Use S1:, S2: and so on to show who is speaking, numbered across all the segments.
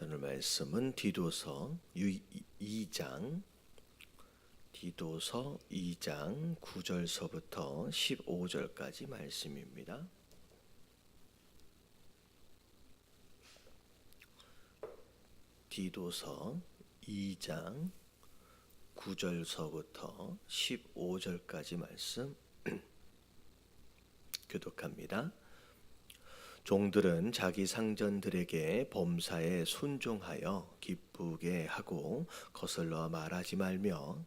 S1: 오늘 말씀은 디도서 2장 9절서부터 15절까지 말씀입니다. 디도서 2장 9절서부터 15절까지 말씀 교독합니다. 종들은 자기 상전들에게 범사에 순종하여 기쁘게 하고 거슬러 말하지 말며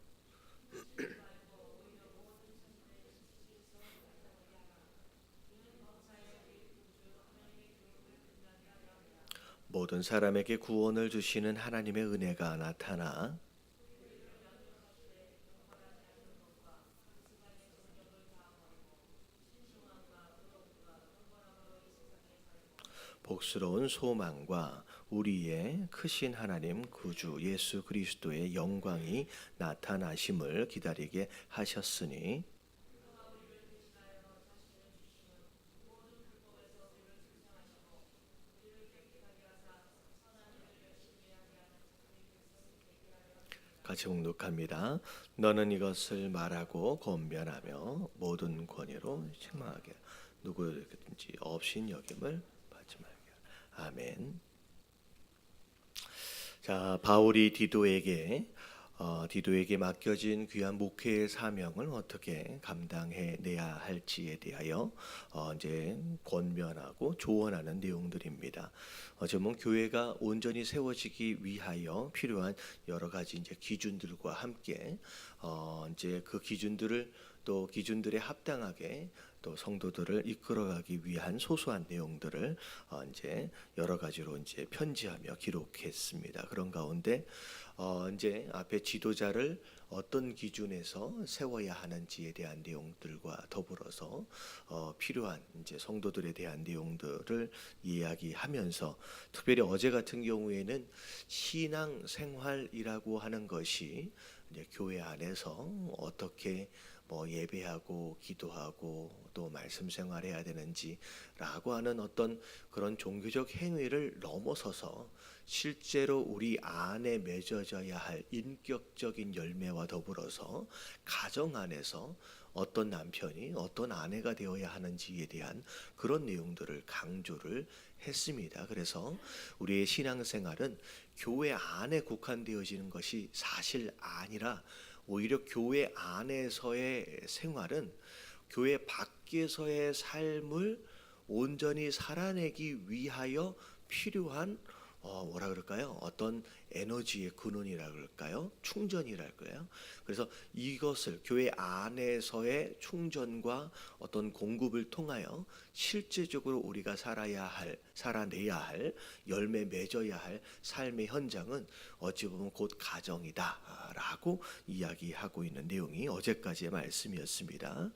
S1: 모든 사람에게 구원을 주시는 하나님의 은혜가 나타나 복스러운 소망과 우리의 크신 하나님 구주 예수 그리스도의 영광이 나타나심을 기다리게 하셨으니 같이 봉독합니다. 너는 이것을 말하고 권면하며 모든 권위로 책망하게 누구든지 없인 여김을 받지 말게. 아멘. 자, 바울이 디도에게 맡겨진 귀한 목회의 사명을 어떻게 감당해내야 할지에 대하여 이제 권면하고 조언하는 내용들입니다. 어쩌면 교회가 온전히 세워지기 위하여 필요한 여러 가지 이제 기준들과 함께 이제 그 기준들을 또 기준들에 합당하게 또 성도들을 이끌어가기 위한 소소한 내용들을 이제 여러 가지로 이제 편지하며 기록했습니다. 그런 가운데 이제 앞에 지도자를 어떤 기준에서 세워야 하는지에 대한 내용들과 더불어서 필요한 이제 성도들에 대한 내용들을 이야기하면서 특별히 어제 같은 경우에는 신앙 생활이라고 하는 것이 이제 교회 안에서 어떻게 예배하고 기도하고 또 말씀 생활해야 되는지라고 하는 어떤 그런 종교적 행위를 넘어서서 실제로 우리 안에 맺어져야 할 인격적인 열매와 더불어서 가정 안에서 어떤 남편이 어떤 아내가 되어야 하는지에 대한 그런 내용들을 강조를 했습니다. 그래서 우리의 신앙생활은 교회 안에 국한되어지는 것이 사실 아니라 오히려 교회 안에서의 생활은 교회 밖에서의 삶을 온전히 살아내기 위하여 필요한 뭐라 그럴까요? 어떤 에너지의 근원이라 그럴까요? 충전이랄까요? 그래서 이것을 교회 안에서의 충전과 어떤 공급을 통하여 실제적으로 우리가 살아내야 할, 열매 맺어야 할 삶의 현장은 어찌 보면 곧 가정이다라고 이야기하고 있는 내용이 어제까지의 말씀이었습니다.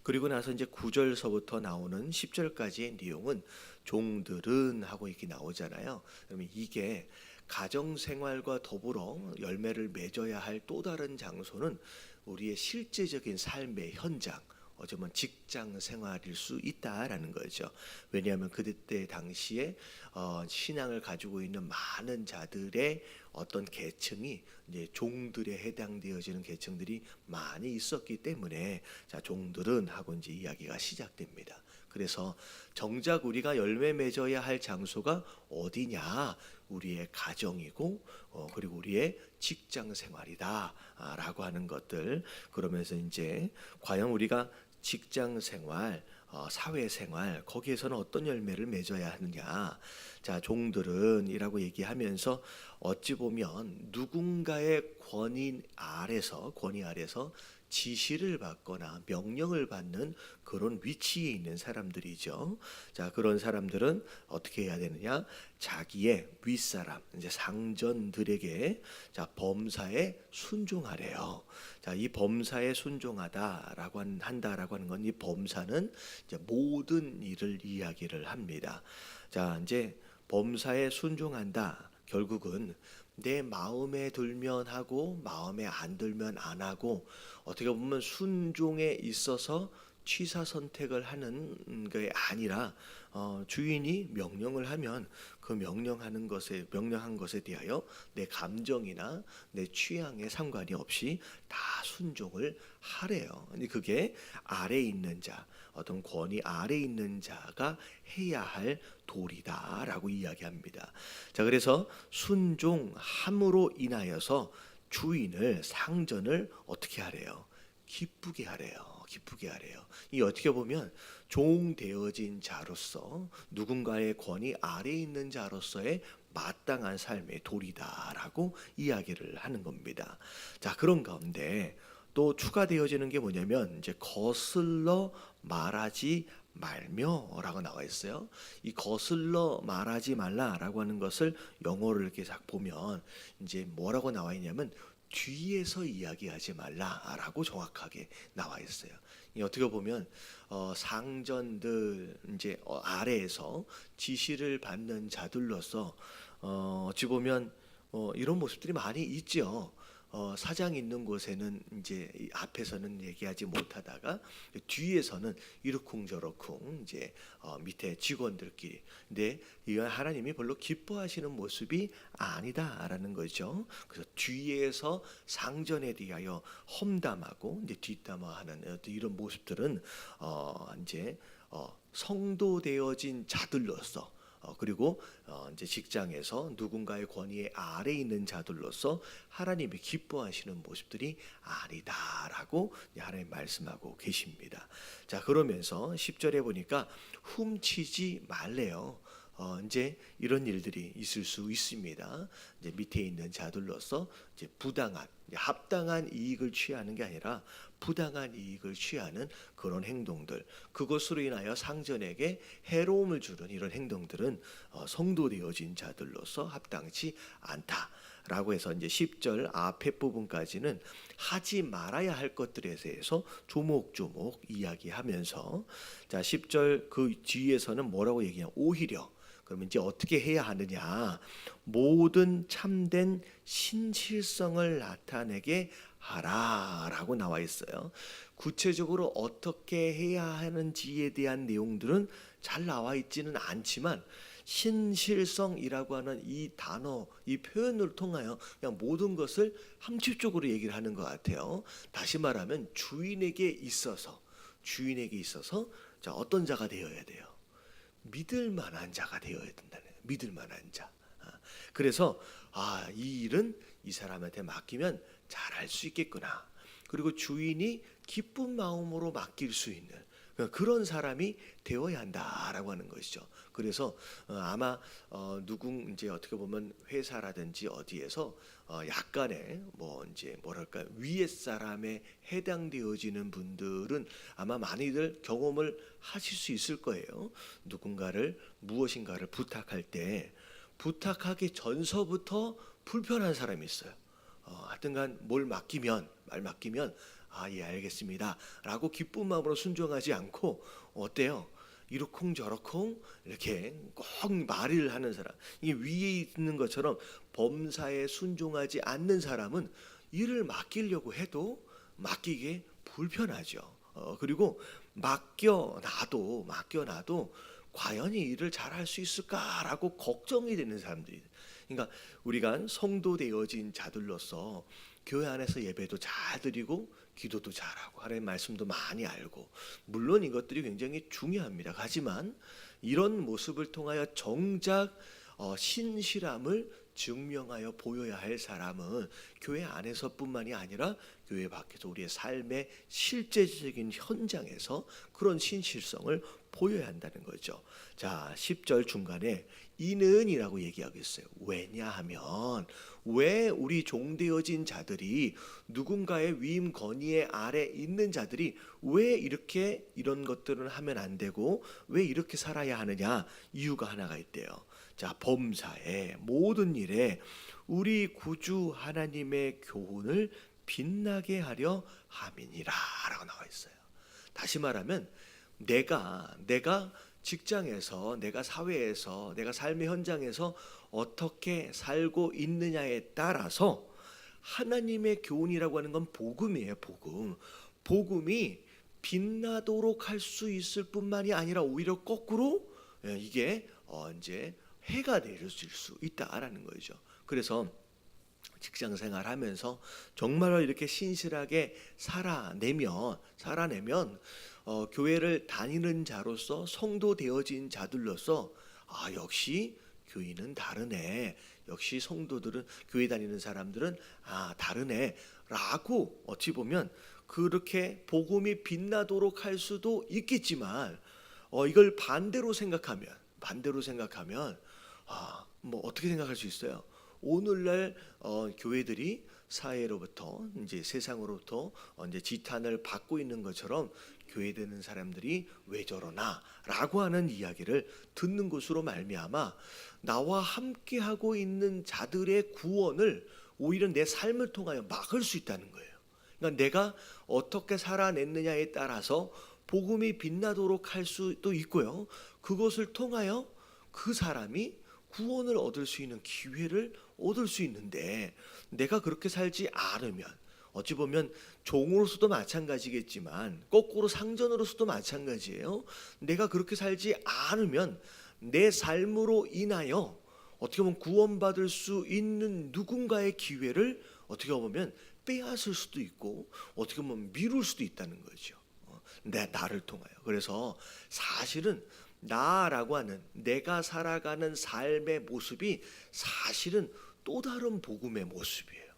S1: 그리고 나서 이제 9절서부터 나오는 10절까지의 내용은 종들은 하고 이렇게 나오잖아요. 그러면 이게 가정생활과 더불어 열매를 맺어야 할 또 다른 장소는 우리의 실제적인 삶의 현장, 어쩌면 직장 생활일 수 있다라는 거죠. 왜냐하면 그때 당시에 신앙을 가지고 있는 많은 자들의 어떤 계층이 이제 종들에 해당되어지는 계층들이 많이 있었기 때문에 자, 종들은 하고 이제 이야기가 시작됩니다. 그래서 정작 우리가 열매 맺어야 할 장소가 어디냐? 우리의 가정이고 그리고 우리의 직장 생활이다라고 하는 것들. 그러면서 이제 과연 우리가 직장 생활, 사회 생활 거기에서는 어떤 열매를 맺어야 하느냐? 자, 종들은이라고 얘기하면서 어찌 보면 누군가의 권위 아래서 지시를 받거나 명령을 받는 그런 위치에 있는 사람들이죠. 자, 그런 사람들은 어떻게 해야 되느냐? 자기의 윗사람, 이제 상전들에게 자, 범사에 순종하래요. 자, 이 범사에 순종하다라고 한다라고 하는 건 이 범사는 이제 모든 일을 이야기를 합니다. 자, 이제 범사에 순종한다. 결국은 내 마음에 들면 하고 마음에 안 들면 안 하고 어떻게 보면 순종에 있어서 취사 선택을 하는 게 아니라 주인이 명령을 하면 그 명령한 것에 대하여 내 감정이나 내 취향에 상관이 없이 다 순종을 하래요. 근데 그게 아래 있는 자, 어떤 권위 아래 있는 자가 해야 할 도리다라고 이야기합니다. 자, 그래서 순종함으로 인하여서 주인을 상전을 어떻게 하래요? 기쁘게 하래요. 기쁘게 하래요. 이 어떻게 보면 종되어진 자로서 누군가의 권위 아래에 있는 자로서의 마땅한 삶의 도리다라고 이야기를 하는 겁니다. 자, 그런 가운데 또 추가되어지는 게 뭐냐면 이제 거슬러 말하지 말며라고 나와 있어요. 이 거슬러 말하지 말라라고 하는 것을 영어를 이렇게 딱 보면 이제 뭐라고 나와 있냐면 뒤에서 이야기하지 말라라고 정확하게 나와 있어요. 이 어떻게 보면 상전들 이제 아래에서 지시를 받는 자들로서 어찌 보면 이런 모습들이 많이 있죠. 사장 있는 곳에는 이제 앞에서는 얘기하지 못하다가 뒤에서는 이러쿵저러쿵 이제 밑에 직원들끼리. 근데 이건 하나님이 별로 기뻐하시는 모습이 아니다라는 거죠. 그래서 뒤에서 상전에 대하여 험담하고 이제 뒷담화하는 이런 모습들은 이제 성도 되어진 자들로서 그리고 이제 직장에서 누군가의 권위 아래 있는 자들로서 하나님이 기뻐하시는 모습들이 아니다라고 하나님 말씀하고 계십니다. 자, 그러면서 10절에 보니까 훔치지 말래요. 이제 이런 일들이 있을 수 있습니다. 이제 밑에 있는 자들로서 이제 부당한, 합당한 이익을 취하는 게 아니라 부당한 이익을 취하는 그런 행동들, 그것으로 인하여 상전에게 해로움을 주는 이런 행동들은 성도 되어진 자들로서 합당치 않다라고 해서 이제 10절 앞에 부분까지는 하지 말아야 할 것들에 대해서 조목조목 이야기하면서 자 10절 그 뒤에서는 뭐라고 얘기하냐 오히려 그러면 이제 어떻게 해야 하느냐? 모든 참된 신실성을 나타내게 하라라고 나와 있어요. 구체적으로 어떻게 해야 하는지에 대한 내용들은 잘 나와 있지는 않지만 신실성이라고 하는 이 단어, 이 표현을 통하여 그냥 모든 것을 함축적으로 얘기를 하는 것 같아요. 다시 말하면 주인에게 있어서 자, 어떤 자가 되어야 돼요? 믿을 만한 자가 되어야 된다는 거예요. 믿을 만한 자. 그래서 이 일은 이 사람한테 맡기면 잘할 수 있겠구나. 그리고 주인이 기쁜 마음으로 맡길 수 있는 그런 사람이 되어야 한다라고 하는 것이죠. 그래서 아마 이제 어떻게 보면 회사라든지 어디에서 약간의 뭐 이제 뭐랄까 위에 사람에 해당되어지는 분들은 아마 많이들 경험을 하실 수 있을 거예요. 누군가를 무엇인가를 부탁할 때 부탁하기 전서부터 불편한 사람이 있어요. 하여튼간 말 맡기면 예 알겠습니다 라고 기쁜 마음으로 순종하지 않고 어때요? 이러쿵저러쿵 이렇게 꼭 말을 하는 사람, 이게 위에 있는 것처럼 범사에 순종하지 않는 사람은 일을 맡기려고 해도 맡기게 불편하죠. 그리고 맡겨놔도 과연 이 일을 잘할 수 있을까라고 걱정이 되는 사람들이. 그러니까 우리가 성도 되어진 자들로서 교회 안에서 예배도 잘 드리고 기도도 잘하고 하나님의 말씀도 많이 알고 물론 이것들이 굉장히 중요합니다. 하지만 이런 모습을 통하여 정작 신실함을 증명하여 보여야 할 사람은 교회 안에서뿐만이 아니라 교회 밖에서 우리의 삶의 실제적인 현장에서 그런 신실성을 보여야 한다는 거죠. 자, 10절 중간에 이는이라고 얘기하고 있어요. 왜냐하면 왜 우리 종되어진 자들이 누군가의 위임 건의의 아래 있는 자들이 왜 이렇게 이런 것들을 하면 안 되고 왜 이렇게 살아야 하느냐? 이유가 하나가 있대요. 자, 범사에 모든 일에 우리 구주 하나님의 교훈을 빛나게 하려 함이니라라고 나와 있어요. 다시 말하면 내가 직장에서, 내가 사회에서, 내가 삶의 현장에서 어떻게 살고 있느냐에 따라서 하나님의 교훈이라고 하는 건 복음이에요. 복음이 빛나도록 할 수 있을 뿐만이 아니라 오히려 거꾸로 이게 이제 해가 내릴 수 있다라는 거죠. 그래서 직장 생활하면서 정말로 이렇게 신실하게 살아내면 교회를 다니는 자로서 성도 되어진 자들로서 역시 교인은 다르네. 역시 성도들은 교회 다니는 사람들은 다르네라고 어찌 보면 그렇게 복음이 빛나도록 할 수도 있겠지만 이걸 반대로 생각하면 뭐 어떻게 생각할 수 있어요? 오늘날 교회들이 사회로부터 이제 세상으로부터 이제 지탄을 받고 있는 것처럼 교회 되는 사람들이 왜 저러나라고 하는 이야기를 듣는 것으로 말미암아 나와 함께 하고 있는 자들의 구원을 오히려 내 삶을 통하여 막을 수 있다는 거예요. 그러니까 내가 어떻게 살아냈느냐에 따라서 복음이 빛나도록 할 수도 있고요. 그것을 통하여 그 사람이 구원을 얻을 수 있는 기회를 얻을 수 있는데 내가 그렇게 살지 않으면 어찌 보면 종으로서도 마찬가지겠지만 거꾸로 상전으로서도 마찬가지예요. 내가 그렇게 살지 않으면 내 삶으로 인하여 어떻게 보면 구원받을 수 있는 누군가의 기회를 어떻게 보면 빼앗을 수도 있고 어떻게 보면 미룰 수도 있다는 거죠. 나를 통하여. 그래서 사실은 나라고 하는 내가 살아가는 삶의 모습이 사실은 또 다른 복음의 모습이에요.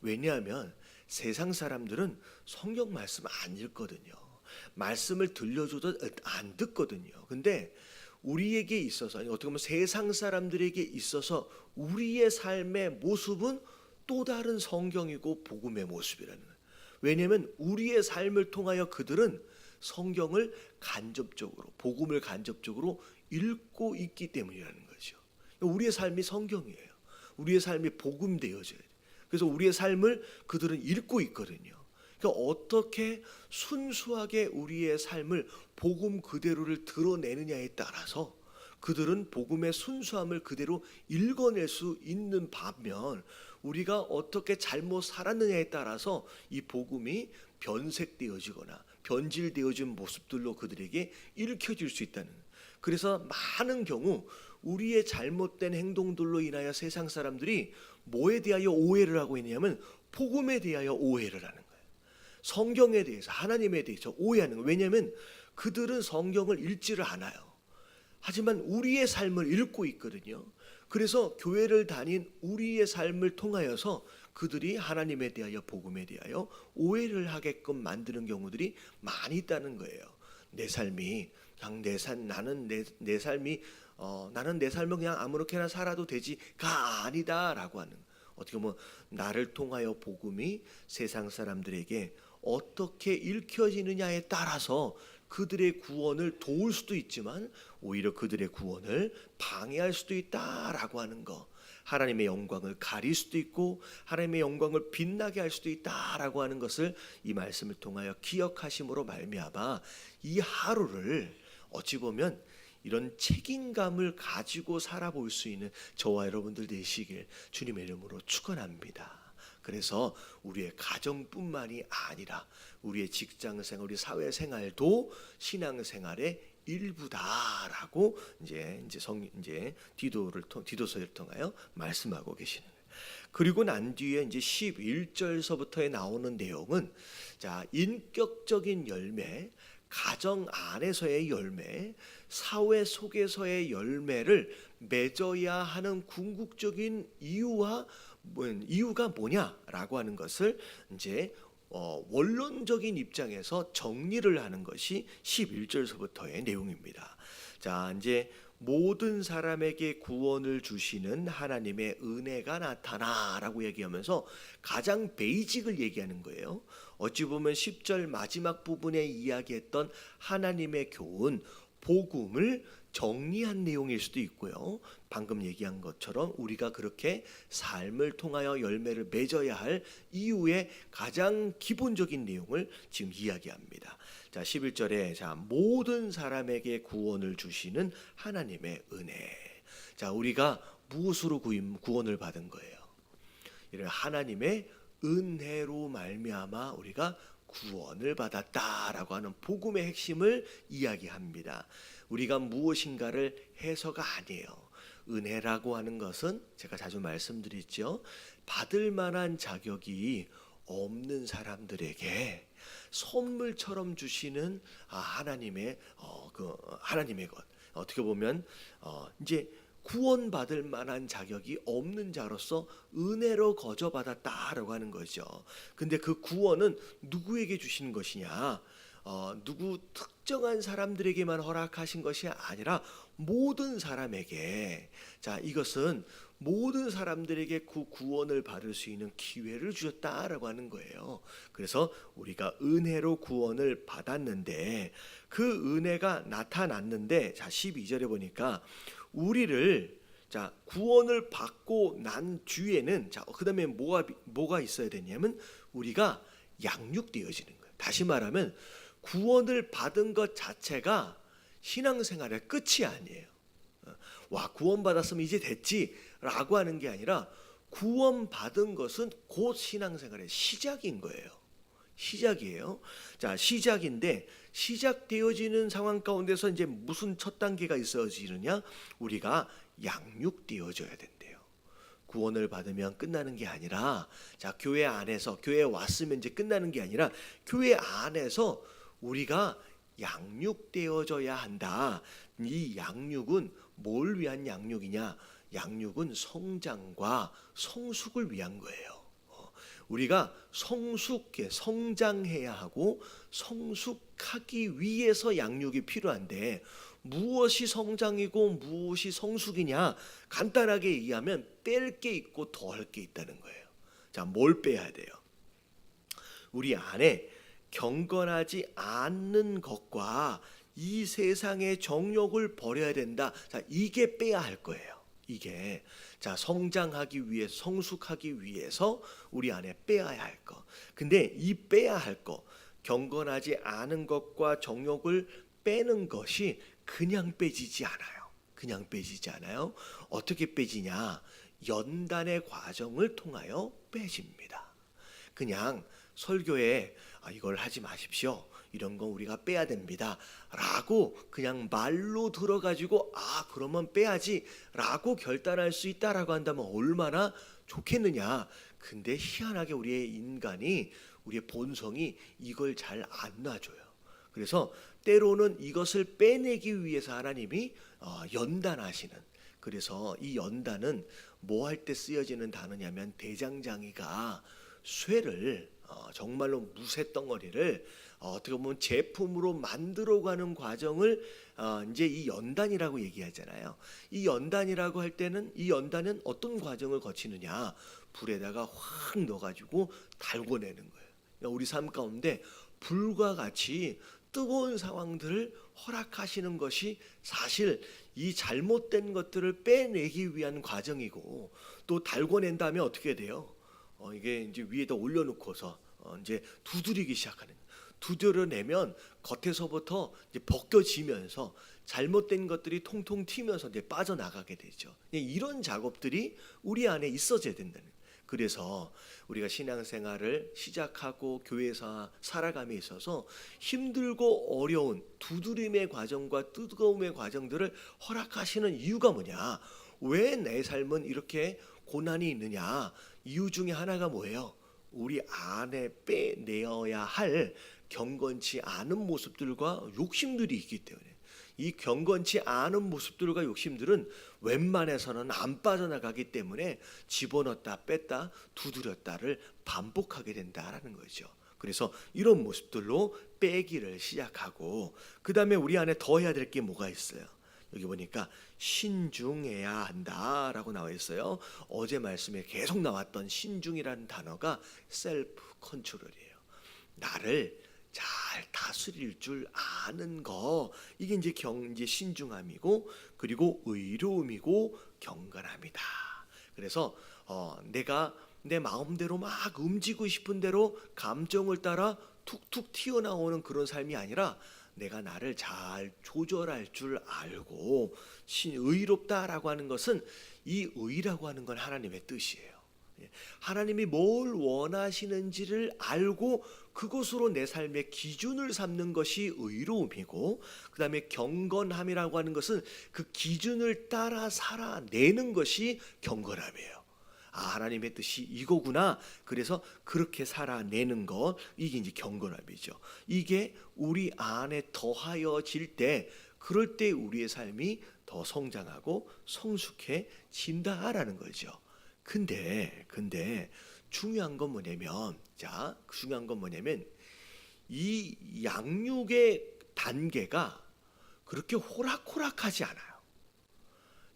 S1: 왜냐하면 세상 사람들은 성경 말씀 안 읽거든요. 말씀을 들려줘도 안 듣거든요. 근데 우리에게 있어서 어떻게 보면 세상 사람들에게 있어서 우리의 삶의 모습은 또 다른 성경이고 복음의 모습이라는 거예요. 왜냐하면 우리의 삶을 통하여 그들은 성경을 간접적으로 복음을 간접적으로 읽고 있기 때문이라는 거죠. 우리의 삶이 성경이에요. 우리의 삶이 복음 되어져야 돼요. 그래서 우리의 삶을 그들은 읽고 있거든요. 그러니까 어떻게 순수하게 우리의 삶을 복음 그대로를 드러내느냐에 따라서 그들은 복음의 순수함을 그대로 읽어낼 수 있는 반면 우리가 어떻게 잘못 살았느냐에 따라서 이 복음이 변색되어지거나 변질되어진 모습들로 그들에게 읽혀질 수 있다는. 그래서 많은 경우 우리의 잘못된 행동들로 인하여 세상 사람들이 뭐에 대하여 오해를 하고 있냐면 복음에 대하여 오해를 하는 거예요. 성경에 대해서 하나님에 대해서 오해하는 거예요. 왜냐하면 그들은 성경을 읽지를 않아요. 하지만 우리의 삶을 읽고 있거든요. 그래서 교회를 다닌 우리의 삶을 통하여서 그들이 하나님에 대하여 복음에 대하여 오해를 하게끔 만드는 경우들이 많이 있다는 거예요. 내 삶이 그냥 나는 내 삶이 나는 내 삶을 그냥 아무렇게나 살아도 되지가 아니다라고 하는, 어떻게 보면 나를 통하여 복음이 세상 사람들에게 어떻게 읽혀지느냐에 따라서 그들의 구원을 도울 수도 있지만 오히려 그들의 구원을 방해할 수도 있다라고 하는 거. 하나님의 영광을 가릴 수도 있고 하나님의 영광을 빛나게 할 수도 있다라고 하는 것을 이 말씀을 통하여 기억하심으로 말미암아 이 하루를 어찌 보면 이런 책임감을 가지고 살아볼 수 있는 저와 여러분들 되시길 주님의 이름으로 축원합니다. 그래서 우리의 가정뿐만이 아니라 우리의 직장생활, 우리 사회생활도 신앙생활의 일부다라고 이제 디도서를 통하여 말씀하고 계시는 거예요. 그리고 난 뒤에 이제 11절서부터에 나오는 내용은 인격적인 열매, 가정 안에서의 열매, 사회 속에서의 열매를 맺어야 하는 궁극적인 이유가 뭐냐라고 하는 것을 이제 원론적인 입장에서 정리를 하는 것이 11절서부터의 내용입니다. 이제 모든 사람에게 구원을 주시는 하나님의 은혜가 나타나라고 얘기하면서 가장 베이직을 얘기하는 거예요. 어찌 보면 10절 마지막 부분에 이야기했던 하나님의 교훈, 복음을 정리한 내용일 수도 있고요. 방금 얘기한 것처럼 우리가 그렇게 삶을 통하여 열매를 맺어야 할 이유의 가장 기본적인 내용을 지금 이야기합니다. 11절에 모든 사람에게 구원을 주시는 하나님의 은혜. 우리가 무엇으로 구원을 받은 거예요? 이런 하나님의 은혜로 말미암아 우리가 구원을 받았다라고 하는 복음의 핵심을 이야기합니다. 우리가 무엇인가를 해서가 아니에요. 은혜라고 하는 것은 제가 자주 말씀드렸죠. 받을 만한 자격이 없는 사람들에게 선물처럼 주시는 하나님의 하나님의 것. 어떻게 보면 이제 구원받을 만한 자격이 없는 자로서 은혜로 거저 받았다라고 하는 거죠. 근데 그 구원은 누구에게 주시는 것이냐? 누구 특정한 사람들에게만 허락하신 것이 아니라 모든 사람에게. 자, 이것은 모든 사람들에게 그 구원을 받을 수 있는 기회를 주셨다라고 하는 거예요. 그래서 우리가 은혜로 구원을 받았는데 그 은혜가 나타났는데, 자 12절에 보니까 우리를, 자 구원을 받고 난 뒤에는, 자 그다음에 뭐가 있어야 되냐면 우리가 양육되어지는 거예요. 다시 말하면 구원을 받은 것 자체가 신앙생활의 끝이 아니에요. 와, 구원받았으면 이제 됐지라고 하는 게 아니라 구원받은 것은 곧 신앙생활의 시작인 거예요. 시작이에요. 자, 시작인데 시작되어지는 상황 가운데서 이제 무슨 첫 단계가 있어지느냐? 우리가 양육되어져야 된대요. 구원을 받으면 끝나는 게 아니라, 자 교회 안에서, 교회에 왔으면 이제 끝나는 게 아니라 교회 안에서 우리가 양육되어져야 한다. 이 양육은 뭘 위한 양육이냐? 양육은 성장과 성숙을 위한 거예요. 우리가 성장해야 하고 성숙하기 위해서 양육이 필요한데, 무엇이 성장이고 무엇이 성숙이냐? 간단하게 얘기하면 뺄 게 있고 더할 게 있다는 거예요. 자, 뭘 빼야 돼요? 우리 안에 경건하지 않는 것과 이 세상의 정욕을 버려야 된다. 자, 이게 빼야 할 거예요. 이게, 자 성장하기 위해, 성숙하기 위해서 우리 안에 빼야 할 것. 근데 이 빼야 할 것, 경건하지 않은 것과 정욕을 빼는 것이 그냥 빼지지 않아요. 그냥 빼지지 않아요. 어떻게 빼지냐? 연단의 과정을 통하여 빼집니다. 그냥 설교에 이걸 하지 마십시오, 이런 건 우리가 빼야 됩니다 라고 그냥 말로 들어가지고 그러면 빼야지 라고 결단할 수 있다라고 한다면 얼마나 좋겠느냐. 근데 희한하게 우리의 인간이, 우리의 본성이 이걸 잘 안 놔줘요. 그래서 때로는 이것을 빼내기 위해서 하나님이 연단하시는, 그래서 이 연단은 뭐 할 때 쓰여지는 단어냐면, 대장장이가 쇠를, 정말로 무쇠덩어리를 어떻게 보면 제품으로 만들어가는 과정을 이제 이 연단이라고 얘기하잖아요. 이 연단이라고 할 때는, 이 연단은 어떤 과정을 거치느냐? 불에다가 확 넣어가지고 달궈내는 거예요. 그러니까 우리 삶 가운데 불과 같이 뜨거운 상황들을 허락하시는 것이 사실 이 잘못된 것들을 빼내기 위한 과정이고, 또 달궈낸 다음에 어떻게 돼요? 이게 이제 위에다 올려놓고서 이제 두드리기 시작하는 거예요. 두드려내면 겉에서부터 이제 벗겨지면서 잘못된 것들이 통통 튀면서 이제 빠져나가게 되죠. 이런 작업들이 우리 안에 있어져야 된다는 거예요. 그래서 우리가 신앙생활을 시작하고 교회에서 살아감에 있어서 힘들고 어려운 두드림의 과정과 뜨거움의 과정들을 허락하시는 이유가 뭐냐? 왜 내 삶은 이렇게 고난이 있느냐? 이유 중에 하나가 뭐예요? 우리 안에 빼내어야 할 경건치 않은 모습들과 욕심들이 있기 때문에, 이 경건치 않은 모습들과 욕심들은 웬만해서는 안 빠져나가기 때문에 집어넣었다 뺐다 두드렸다를 반복하게 된다라는 거죠. 그래서 이런 모습들로 빼기를 시작하고, 그 다음에 우리 안에 더 해야 될 게 뭐가 있어요? 여기 보니까 신중해야 한다라고 나와 있어요. 어제 말씀에 계속 나왔던 신중이라는 단어가 셀프 컨트롤이에요. 나를 잘 다스릴 줄 아는 거, 이게 이제 이제 신중함이고, 그리고 의로움이고 경건함이다. 그래서 내가 내 마음대로 막 움직이고 싶은 대로 감정을 따라 툭툭 튀어나오는 그런 삶이 아니라, 내가 나를 잘 조절할 줄 알고, 의롭다라고 하는 것은, 이 의라고 하는 건 하나님의 뜻이에요. 하나님이 뭘 원하시는지를 알고 그것으로 내 삶의 기준을 삼는 것이 의로움이고, 그 다음에 경건함이라고 하는 것은 그 기준을 따라 살아내는 것이 경건함이에요. 아, 하나님의 뜻이 이거구나. 그래서 그렇게 살아내는 것, 이게 이제 경건함이죠. 이게 우리 안에 더하여질 때, 그럴 때 우리의 삶이 더 성장하고 성숙해진다라는 거죠. 근데 중요한 건 뭐냐면, 중요한 건 뭐냐면 이 양육의 단계가 그렇게 호락호락하지 않아요.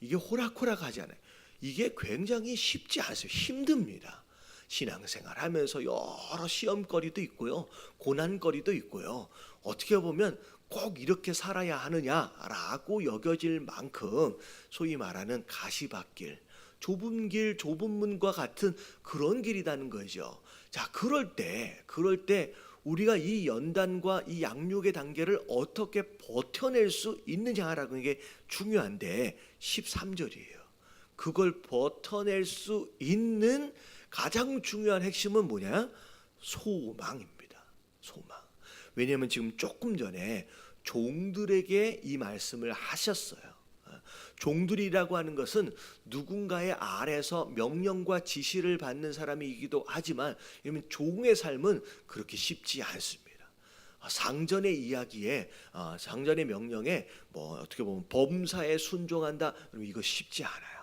S1: 이게 호락호락하지 않아요. 이게 굉장히 쉽지 않습니다. 힘듭니다. 신앙생활 하면서 여러 시험거리도 있고요, 고난거리도 있고요. 어떻게 보면 꼭 이렇게 살아야 하느냐라고 여겨질 만큼 소위 말하는 가시밭길, 좁은 길, 좁은 문과 같은 그런 길이라는 거죠. 자, 그럴 때 우리가 이 연단과 이 양육의 단계를 어떻게 버텨낼 수 있느냐라는 게 중요한데, 13절이에요. 그걸 버텨낼 수 있는 가장 중요한 핵심은 뭐냐? 소망입니다. 소망. 왜냐하면 지금 조금 전에 종들에게 이 말씀을 하셨어요. 종들이라고 하는 것은 누군가의 아래서 명령과 지시를 받는 사람이기도 하지만, 왜냐하면 종의 삶은 그렇게 쉽지 않습니다. 상전의 이야기에, 상전의 명령에 어떻게 보면 범사에 순종한다, 그러면 이거 쉽지 않아요.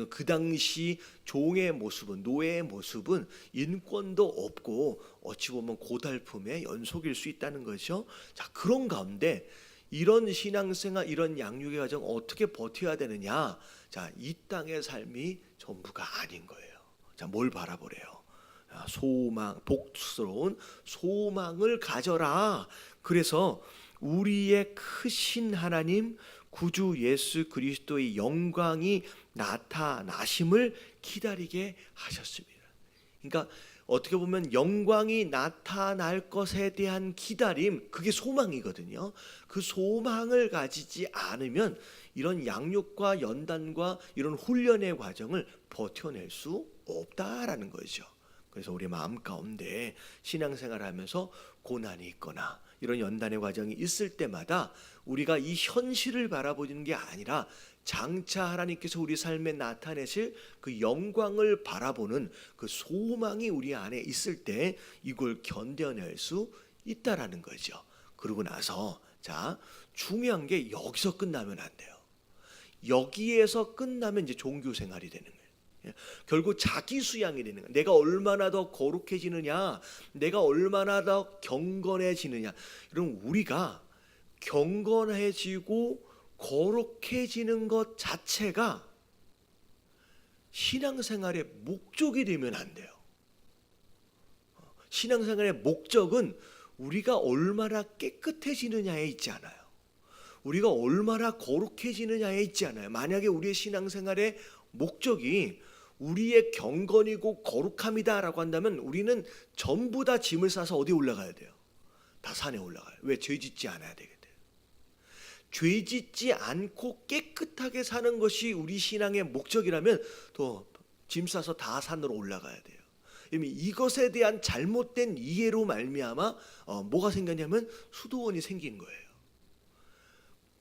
S1: 그 당시 종의 모습은, 노예의 모습은 인권도 없고 어찌 보면 고달픔의 연속일 수 있다는 거죠. 자, 그런 가운데 이런 신앙생활, 이런 양육의 과정 어떻게 버텨야 되느냐? 자, 이 땅의 삶이 전부가 아닌 거예요. 자, 뭘 바라보래요? 소망, 복스러운 소망을 가져라. 그래서 우리의 크신 하나님, 구주 예수 그리스도의 영광이 나타나심을 기다리게 하셨습니다. 그러니까 어떻게 보면 영광이 나타날 것에 대한 기다림, 그게 소망이거든요. 그 소망을 가지지 않으면 이런 양육과 연단과 이런 훈련의 과정을 버텨낼 수 없다라는 거죠. 그래서 우리 마음 가운데 신앙생활하면서 고난이 있거나 이런 연단의 과정이 있을 때마다 우리가 이 현실을 바라보는 게 아니라 장차 하나님께서 우리 삶에 나타내실 그 영광을 바라보는 그 소망이 우리 안에 있을 때 이걸 견뎌낼 수 있다라는 거죠. 그러고 나서, 자, 중요한 게 여기서 끝나면 안 돼요. 여기에서 끝나면 이제 종교 생활이 되는 거예요. 결국 자기 수양이 되는 거예요. 내가 얼마나 더 거룩해지느냐, 내가 얼마나 더 경건해지느냐. 그럼 우리가 경건해지고 거룩해지는 것 자체가 신앙생활의 목적이 되면 안 돼요. 신앙생활의 목적은 우리가 얼마나 깨끗해지느냐에 있지 않아요. 우리가 얼마나 거룩해지느냐에 있지 않아요. 만약에 우리의 신앙생활의 목적이 우리의 경건이고 거룩함이다라고 한다면 우리는 전부 다 짐을 싸서 어디 올라가야 돼요? 다 산에 올라가요. 왜? 죄 짓지 않아야 되거든. 죄 짓지 않고 깨끗하게 사는 것이 우리 신앙의 목적이라면 또 짐 싸서 다 산으로 올라가야 돼요. 이것에 대한 잘못된 이해로 말미암아 뭐가 생겼냐면 수도원이 생긴 거예요.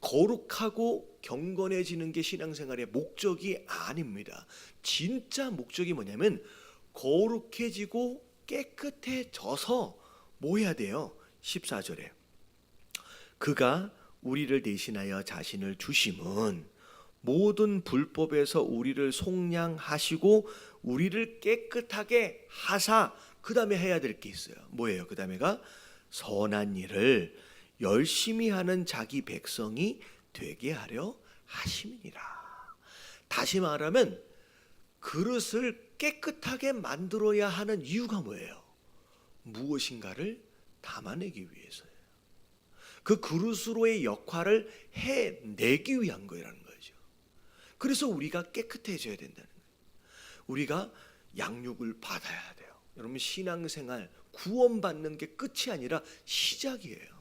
S1: 거룩하고 경건해지는 게 신앙생활의 목적이 아닙니다. 진짜 목적이 뭐냐면 거룩해지고 깨끗해져서 뭐 해야 돼요? 14절에 그가 우리를 대신하여 자신을 주심은 모든 불법에서 우리를 속량하시고 우리를 깨끗하게 하사, 그 다음에 해야 될 게 있어요. 뭐예요? 그 다음에가 선한 일을 열심히 하는 자기 백성이 되게 하려 하심이니라. 다시 말하면 그릇을 깨끗하게 만들어야 하는 이유가 뭐예요? 무엇인가를 담아내기 위해서예요. 그 그릇으로의 역할을 해내기 위한 거라는 거죠. 그래서 우리가 깨끗해져야 된다는 거예요. 우리가 양육을 받아야 돼요. 여러분, 신앙생활 구원받는 게 끝이 아니라 시작이에요.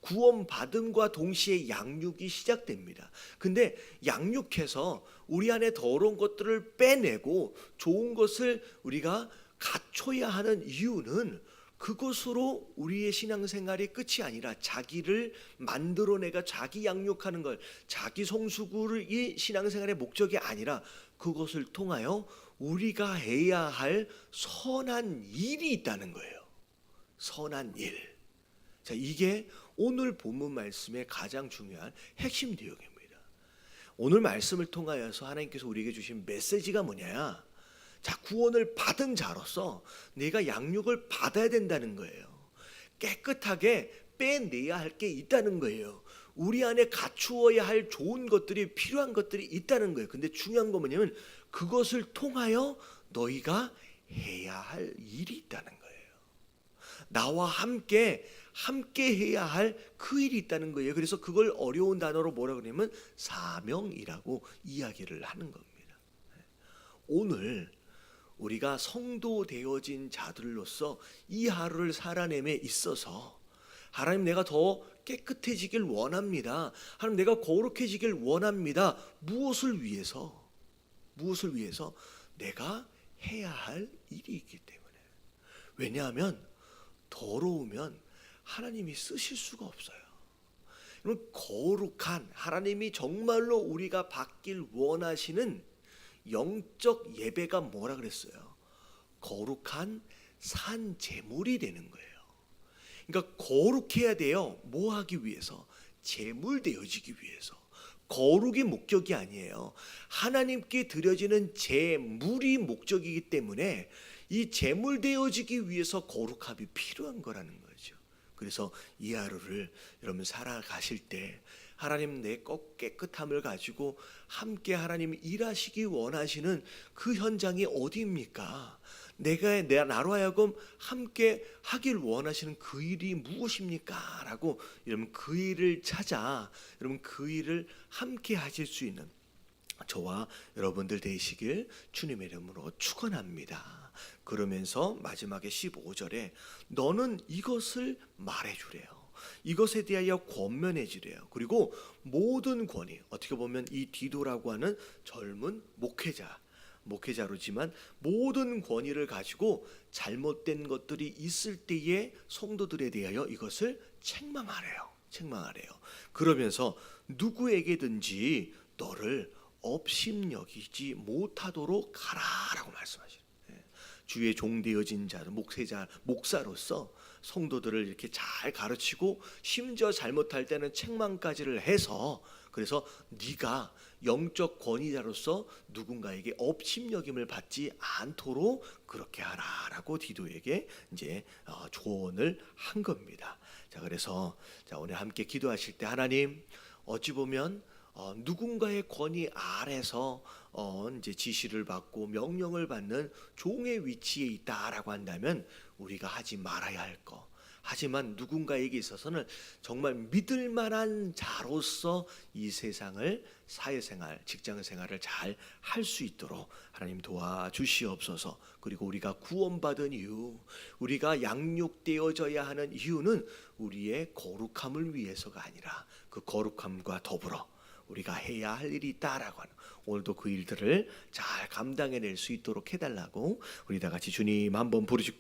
S1: 구원받음과 동시에 양육이 시작됩니다. 근데 양육해서 우리 안에 더러운 것들을 빼내고 좋은 것을 우리가 갖춰야 하는 이유는 그것으로 우리의 신앙생활이 끝이 아니라 자기를 만들어내가 자기 양육하는 걸, 자기 성숙이 신앙생활의 목적이 아니라 그것을 통하여 우리가 해야 할 선한 일이 있다는 거예요. 선한 일. 자, 이게 오늘 본문 말씀의 가장 중요한 핵심 내용입니다. 오늘 말씀을 통하여서 하나님께서 우리에게 주신 메시지가 뭐냐? 자, 구원을 받은 자로서 내가 양육을 받아야 된다는 거예요. 깨끗하게 빼내야 할 게 있다는 거예요. 우리 안에 갖추어야 할 좋은 것들이, 필요한 것들이 있다는 거예요. 근데 중요한 건 뭐냐면 그것을 통하여 너희가 해야 할 일이 있다는 거예요. 나와 함께 해야 할 그 일이 있다는 거예요. 그래서 그걸 어려운 단어로 뭐라 그러냐면 사명이라고 이야기를 하는 겁니다. 오늘 우리가 성도 되어진 자들로서 이 하루를 살아냄에 있어서 하나님, 내가 더 깨끗해지길 원합니다. 하나님, 내가 거룩해지길 원합니다. 무엇을 위해서? 내가 해야 할 일이 있기 때문에. 왜냐하면 더러우면 하나님이 쓰실 수가 없어요. 거룩한, 하나님이 정말로 우리가 받길 원하시는 영적 예배가 뭐라 그랬어요? 거룩한 산 제물이 되는 거예요. 그러니까 거룩해야 돼요. 뭐 하기 위해서? 제물 되어지기 위해서. 거룩이 목적이 아니에요. 하나님께 드려지는 제물이 목적이기 때문에 이 제물 되어지기 위해서 거룩함이 필요한 거라는 거죠. 그래서 이 하루를 여러분 살아가실 때 하나님, 내 깨끗함을 가지고 함께 하나님 일하시기 원하시는 그 현장이 어디입니까? 나로 하여금 함께 하길 원하시는 그 일이 무엇입니까? 라고 여러분 그 일을 찾아 여러분 그 일을 함께 하실 수 있는 저와 여러분들 되시길 주님의 이름으로 축원합니다. 그러면서 마지막에 15절에 너는 이것을 말해주래요. 이것에 대하여 권면해주래요. 그리고 모든 권위, 어떻게 보면 이 디도라고 하는 젊은 목회자로지만 모든 권위를 가지고 잘못된 것들이 있을 때에 성도들에 대하여 이것을 책망하래요. 그러면서 누구에게든지 너를 업심여기지 못하도록 하라라고 말씀하시죠. 주의 종되어진 자, 목사로서 성도들을 이렇게 잘 가르치고 심지어 잘못할 때는 책망까지를 해서, 그래서 네가 영적 권위자로서 누군가에게 업심여김을 받지 않도록 그렇게 하라라고 디도에게 이제 조언을 한 겁니다. 자, 그래서 오늘 함께 기도하실 때 하나님, 어찌 보면 누군가의 권위 아래서 이제 지시를 받고 명령을 받는 종의 위치에 있다라고 한다면 우리가 하지 말아야 할 것. 하지만 누군가에게 있어서는 정말 믿을 만한 자로서 이 세상을, 사회생활, 직장생활을 잘 할 수 있도록 하나님 도와주시옵소서. 그리고 우리가 구원받은 이유, 우리가 양육되어져야 하는 이유는 우리의 거룩함을 위해서가 아니라 그 거룩함과 더불어 우리가 해야 할 일이 있다라고 하는, 오늘도 그 일들을 잘 감당해낼 수 있도록 해달라고 우리 다 같이 주님 한번 부르짖고